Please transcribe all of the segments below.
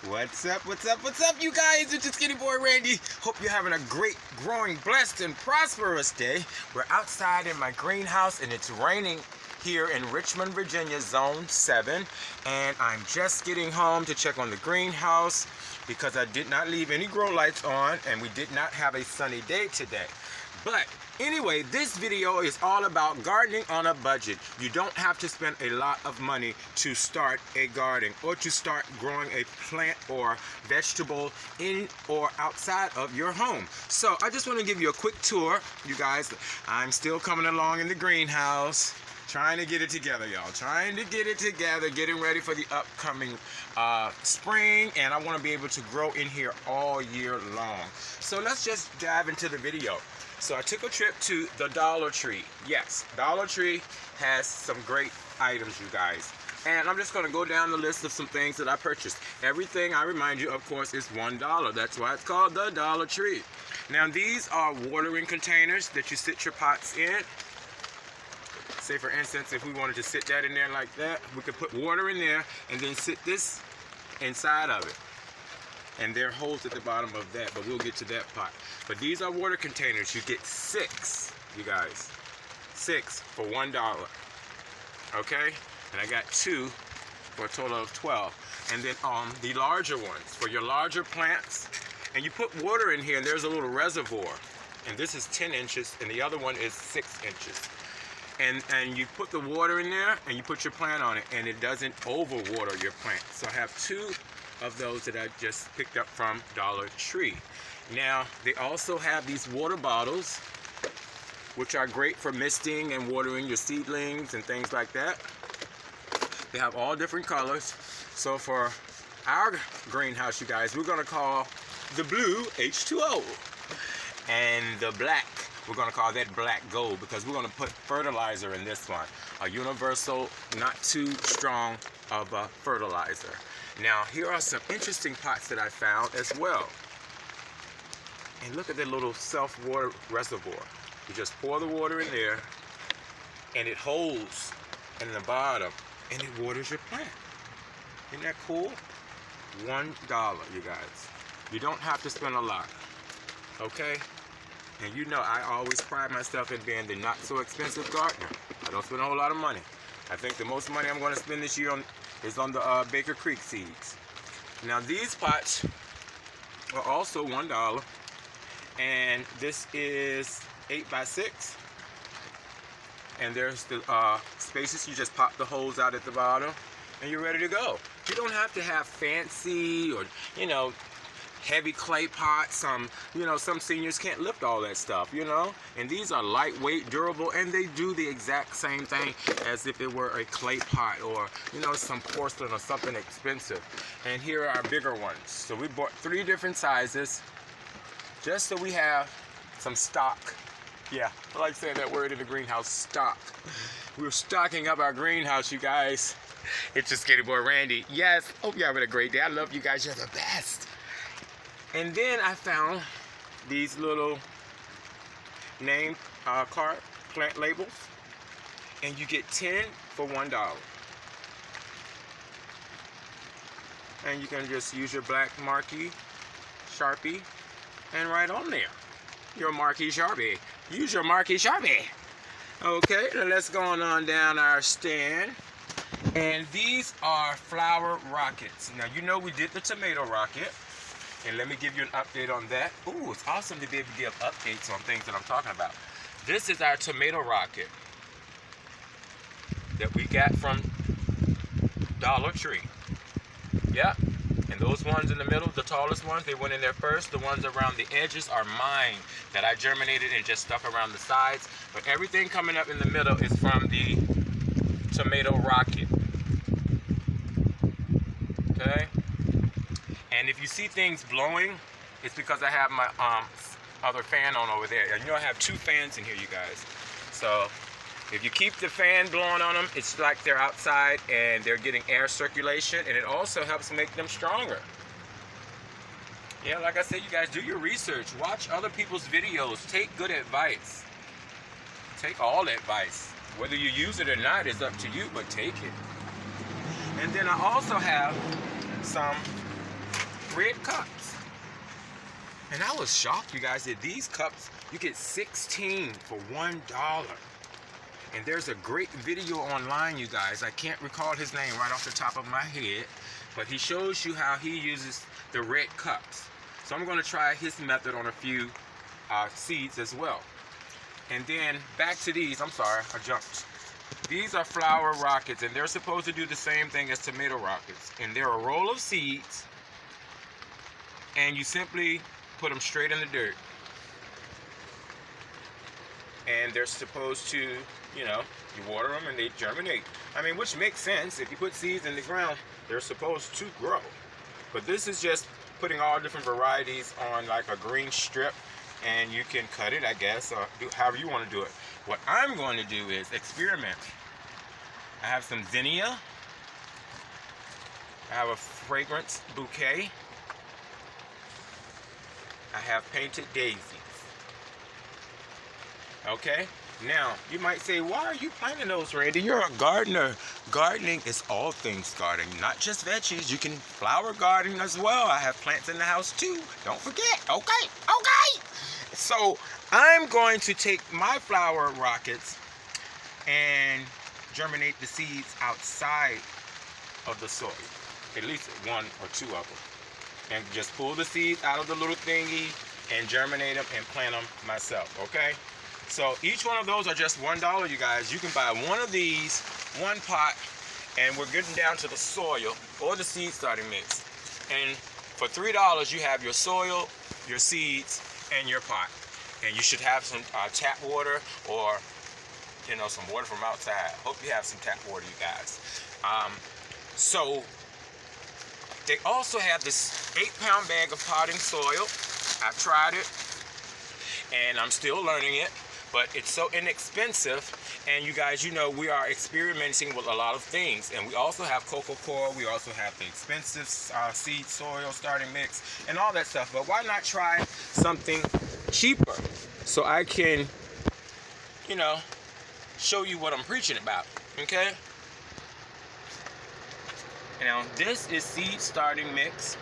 What's up, you guys? It's your Skinny Boy Randy. Hope you're having a great, growing, blessed, and prosperous day. We're outside in my greenhouse and it's raining here in Richmond, Virginia, Zone 7. And I'm just getting home to check on the greenhouse because I did not leave any grow lights on and we did not have a sunny day today. But anyway, this video is all about gardening on a budget. You don't have to spend a lot of money to start a garden or to start growing a plant or vegetable in or outside of your home. So I just want to give you a quick tour, you guys. I'm still coming along in the greenhouse, trying to get it together, y'all. Trying to get it together, getting ready for the upcoming spring, and I want to be able to grow in here all year long. So let's just dive into the video. So I took a trip to the Dollar Tree. Yes, Dollar Tree has some great items, you guys. And I'm just going to go down the list of some things that I purchased. Everything, I remind you, of course, is $1. That's why it's called the Dollar Tree. Now, these are watering containers that you sit your pots in. Say, for instance, if we wanted to sit that in there like that, we could put water in there and then sit this inside of it. And there are holes at the bottom of that, but we'll get to that part. But these are water containers. You get 6, you guys. 6 for $1. Okay? And I got 2 for a total of 12. And then the larger ones, for your larger plants. And you put water in here, and there's a little reservoir. And this is 10 inches, and the other one is 6 inches. And you put the water in there, and you put your plant on it, and it doesn't overwater your plant. So I have 2 of those that I just picked up from Dollar Tree. Now, they also have these water bottles, which are great for misting and watering your seedlings and things like that. They have all different colors. So for our greenhouse, you guys, we're gonna call the blue H2O. And the black, we're gonna call that black gold, because we're gonna put fertilizer in this one. A universal, not too strong of a fertilizer. Now, here are some interesting pots that I found as well. And look at that little self-water reservoir. You just pour the water in there, and it holds in the bottom, and it waters your plant. Isn't that cool? $1, you guys. You don't have to spend a lot, okay? And you know, I always pride myself in being the not-so-expensive gardener. I don't spend a whole lot of money. I think the most money I'm going to spend this year is on the Baker Creek seeds. Now, these pots are also $1, and this is 8 by 6. And there's the spaces. You just pop the holes out at the bottom, and you're ready to go. You don't have to have fancy or, you know, heavy clay pots. Some seniors can't lift all that stuff, you know. And these are lightweight, durable, and they do the exact same thing as if it were a clay pot or, you know, some porcelain or something expensive. And here are our bigger ones. So we bought 3 different sizes just so we have some stock. Yeah, I like saying that word in the greenhouse, stock. We're stocking up our greenhouse, you guys. It's just Skinny Boy Randy. Yes, hope you're having a great day. I love you guys. You're the best. And then I found these little name card plant labels, and you get 10 for $1. And you can just use your black marquee Sharpie and write on there your marquee Sharpie. Use your marquee Sharpie. Okay, now let's go on down our stand. And these are flower rockets. Now, you know we did the tomato rocket. And let me give you an update on that. Ooh, it's awesome to be able to give updates on things that I'm talking about. This is our tomato rocket that we got from Dollar Tree. Yeah, and those ones in the middle, the tallest ones, they went in there first. The ones around the edges are mine that I germinated and just stuck around the sides. But everything coming up in the middle is from the tomato rocket. Okay? And if you see things blowing, it's because I have my other fan on over there. And you know, I have 2 fans in here, you guys. So if you keep the fan blowing on them, it's like they're outside and they're getting air circulation, and it also helps make them stronger. Yeah, like I said, you guys, do your research. Watch other people's videos. Take good advice. Take all advice. Whether you use it or not is up to you, but take it. And then I also have some red cups. And I was shocked, you guys, that these cups, you get 16 for $1. And there's a great video online, you guys. I can't recall his name right off the top of my head, but he shows you how he uses the red cups. So I'm going to try his method on a few seeds as well. And then back to these. I'm sorry, I jumped. These are flower rockets, and they're supposed to do the same thing as tomato rockets. And they're a roll of seeds, and you simply put them straight in the dirt. And they're supposed to, you know, you water them and they germinate. I mean, which makes sense. If you put seeds in the ground, they're supposed to grow. But this is just putting all different varieties on like a green strip, and you can cut it, I guess, or do however you want to do it. What I'm going to do is experiment. I have some zinnia. I have a fragrance bouquet. I have painted daisies. Okay? Now, you might say, why are you planting those, Randy? You're a gardener. Gardening is all things gardening, not just veggies. You can flower garden as well. I have plants in the house too. Don't forget. Okay? Okay? So, I'm going to take my flower rockets and germinate the seeds outside of the soil. At least one or two of them. And just pull the seeds out of the little thingy and germinate them and plant them myself, okay? So each one of those are just $1, you guys. You can buy one of these, one pot, and we're getting down to the soil or the seed starting mix. And for $3, you have your soil, your seeds, and your pot. And you should have some tap water, or you know, some water from outside. Hope you have some tap water, you guys. So they also have this 8-pound bag of potting soil. I've tried it, and I'm still learning it, but it's so inexpensive. And you guys, you know, we are experimenting with a lot of things. And we also have cocoa coir. We also have the expensive seed soil starting mix and all that stuff. But why not try something cheaper so I can, you know, show you what I'm preaching about, okay? Now, this is seed starting mix.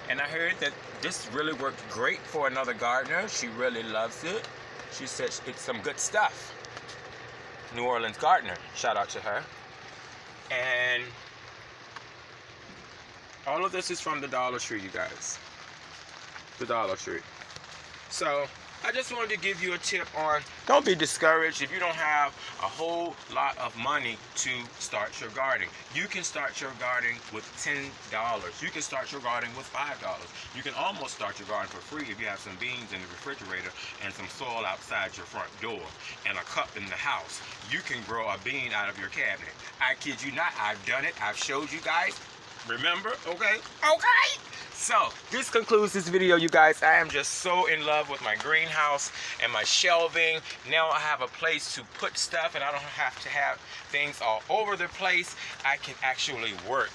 And I heard that this really worked great for another gardener. She really loves it. She said it's some good stuff. New Orleans gardener, shout out to her. And all of this is from the Dollar Tree, you guys. The Dollar Tree. So I just wanted to give you a tip on, don't be discouraged if you don't have a whole lot of money to start your garden. You can start your garden with $10. You can start your garden with $5. You can almost start your garden for free if you have some beans in the refrigerator and some soil outside your front door and a cup in the house. You can grow a bean out of your cabinet. I kid you not, I've done it. I've showed you guys. Remember? Okay? Okay! So, this concludes this video, you guys. I am just so in love with my greenhouse and my shelving. Now I have a place to put stuff, and I don't have to have things all over the place. I can actually work.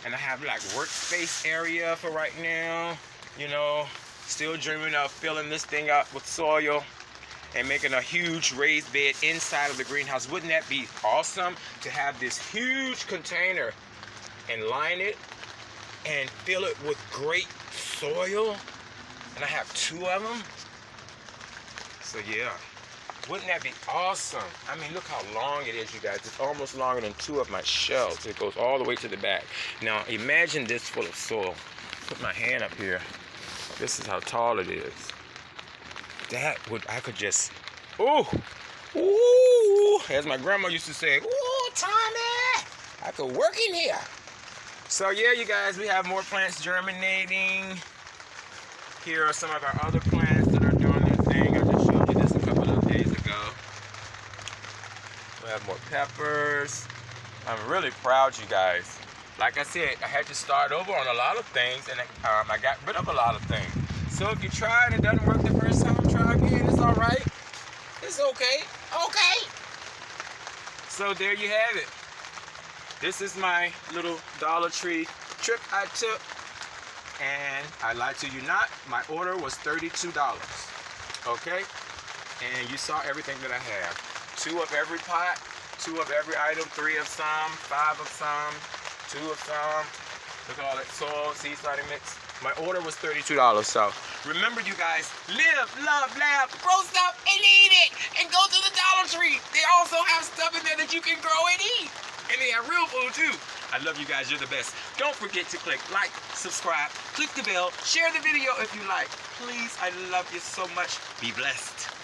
And I have like workspace area for right now. You know, still dreaming of filling this thing up with soil and making a huge raised bed inside of the greenhouse. Wouldn't that be awesome to have this huge container and line it and fill it with great soil? And I have 2 of them. So yeah, wouldn't that be awesome? I mean, look how long it is, you guys. It's almost longer than 2 of my shelves. It goes all the way to the back. Now imagine this full of soil. Put my hand up here. This is how tall it is. That would, I could just, ooh, as my grandma used to say, ooh, Tommy, I could work in here. So yeah, you guys, we have more plants germinating. Here are some of our other plants that are doing their thing. I just showed you this a couple of days ago. We have more peppers. I'm really proud, you guys. Like I said, I had to start over on a lot of things, and I got rid of a lot of things. So if you try and it doesn't work the first time, try again. It's all right. It's okay. Okay. So there you have it. This is my little Dollar Tree trip I took, and I lied to you not, my order was $32, okay? And you saw everything that I have. 2 of every pot, 2 of every item, 3 of some, 5 of some, 2 of some. Look at all that soil, seed starting mix. My order was $32. So remember, you guys, live, love, laugh, grow stuff and eat it. And go to the Dollar Tree. They also have stuff in there that you can grow and eat. And they have real food too. I love you guys. You're the best. Don't forget to click like, subscribe, click the bell, share the video if you like. Please, I love you so much. Be blessed.